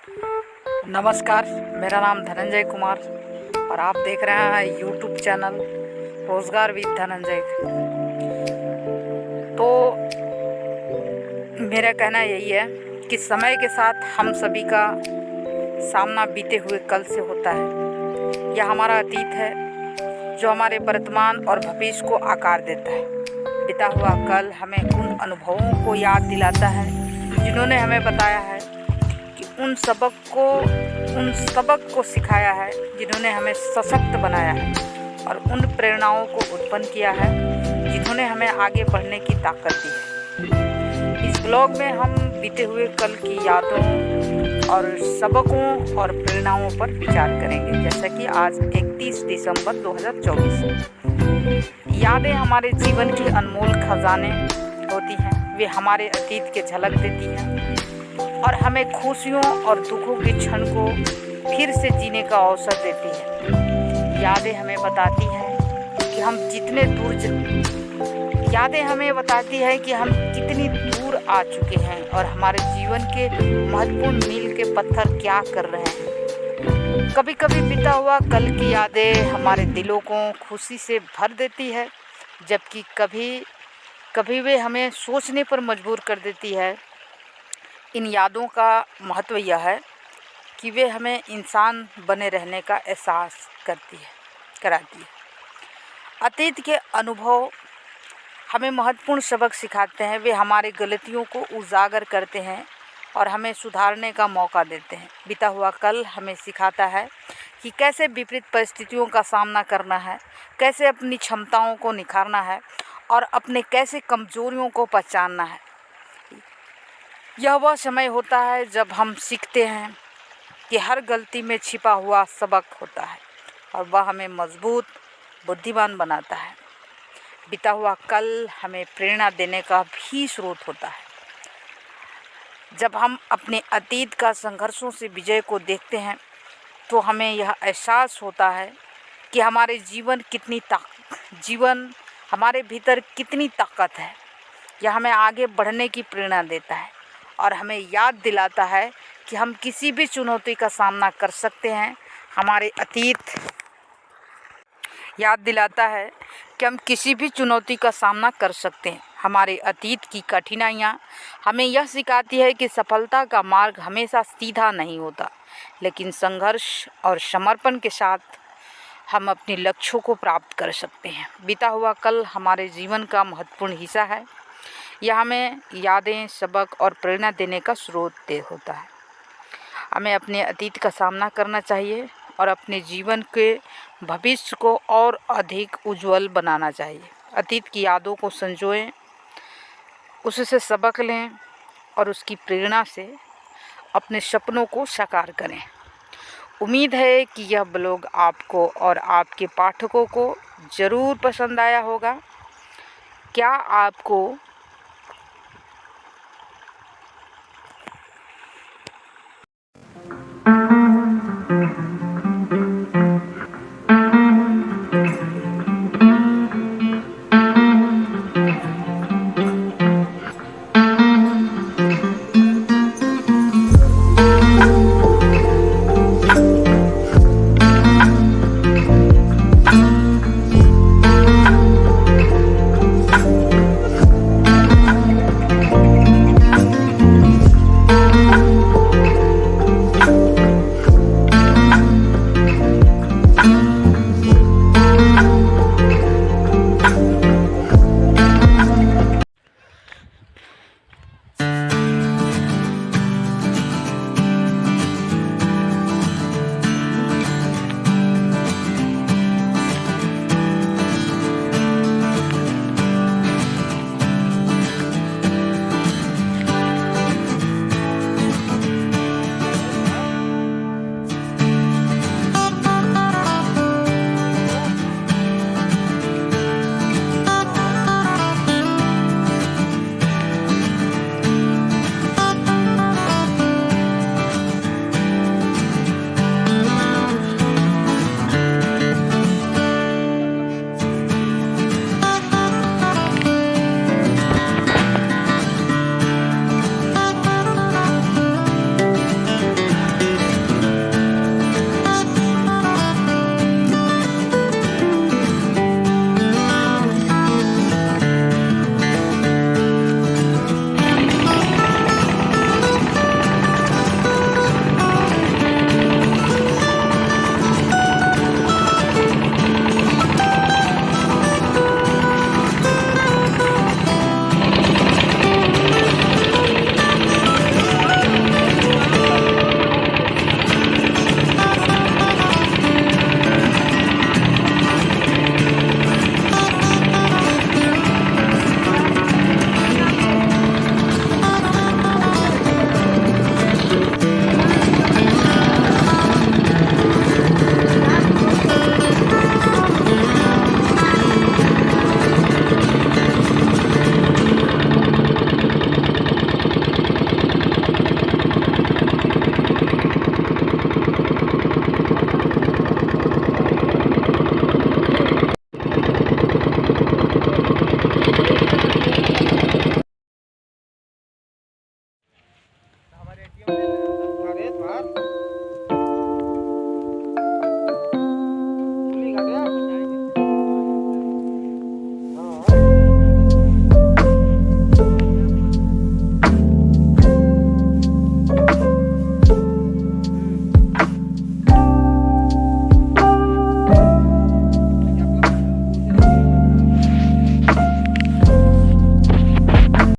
नमस्कार, मेरा नाम धनंजय कुमार और आप देख रहे हैं यूट्यूब चैनल रोज़गार विद धनंजय। तो मेरा कहना यही है कि समय के साथ हम सभी का सामना बीते हुए कल से होता है। यह हमारा अतीत है जो हमारे वर्तमान और भविष्य को आकार देता है। बीता हुआ कल हमें उन अनुभवों को याद दिलाता है जिन्होंने हमें बताया है कि उन सबक को सिखाया है, जिन्होंने हमें सशक्त बनाया है और उन प्रेरणाओं को उत्पन्न किया है जिन्होंने हमें आगे बढ़ने की ताकत दी है। इस ब्लॉग में हम बीते हुए कल की यादों और सबकों और प्रेरणाओं पर विचार करेंगे। जैसा कि आज 31 दिसंबर 2024। यादें हमारे जीवन की अनमोल खजाने होती हैं। वे हमारे अतीत के झलक देती हैं और हमें खुशियों और दुखों के क्षण को फिर से जीने का अवसर देती है। यादें हमें बताती हैं कि हम कितनी दूर आ चुके हैं और हमारे जीवन के महत्वपूर्ण मील के पत्थर क्या कर रहे हैं। कभी कभी बीता हुआ कल की यादें हमारे दिलों को खुशी से भर देती है, जबकि कभी वे हमें सोचने पर मजबूर कर देती है। इन यादों का महत्व यह है कि वे हमें इंसान बने रहने का एहसास कराती है। अतीत के अनुभव हमें महत्वपूर्ण सबक सिखाते हैं। वे हमारी गलतियों को उजागर करते हैं और हमें सुधारने का मौका देते हैं। बीता हुआ कल हमें सिखाता है कि कैसे विपरीत परिस्थितियों का सामना करना है, कैसे अपनी क्षमताओं को निखारना है और अपने कैसे कमजोरियों को पहचानना है। यह वह समय होता है जब हम सीखते हैं कि हर गलती में छिपा हुआ सबक होता है और वह हमें मजबूत बुद्धिमान बनाता है। बीता हुआ कल हमें प्रेरणा देने का भी स्रोत होता है। जब हम अपने अतीत का संघर्षों से विजय को देखते हैं तो हमें यह एहसास होता है कि हमारे भीतर कितनी ताकत है। यह हमें आगे बढ़ने की प्रेरणा देता है और हमें याद दिलाता है कि हम किसी भी चुनौती का सामना कर सकते हैं। हमारे अतीत याद दिलाता है कि हम किसी भी चुनौती का सामना कर सकते हैं। हमारे अतीत की कठिनाइयाँ हमें यह सिखाती है कि सफलता का मार्ग हमेशा सीधा नहीं होता, लेकिन संघर्ष और समर्पण के साथ हम अपने लक्ष्यों को प्राप्त कर सकते हैं। बीता हुआ कल हमारे जीवन का महत्वपूर्ण हिस्सा है। यह हमें यादें, सबक और प्रेरणा देने का स्रोत होता है। हमें अपने अतीत का सामना करना चाहिए और अपने जीवन के भविष्य को और अधिक उज्जवल बनाना चाहिए। अतीत की यादों को संजोएं, उससे सबक लें और उसकी प्रेरणा से अपने सपनों को साकार करें। उम्मीद है कि यह ब्लॉग आपको और आपके पाठकों को ज़रूर पसंद आया होगा। क्या आपको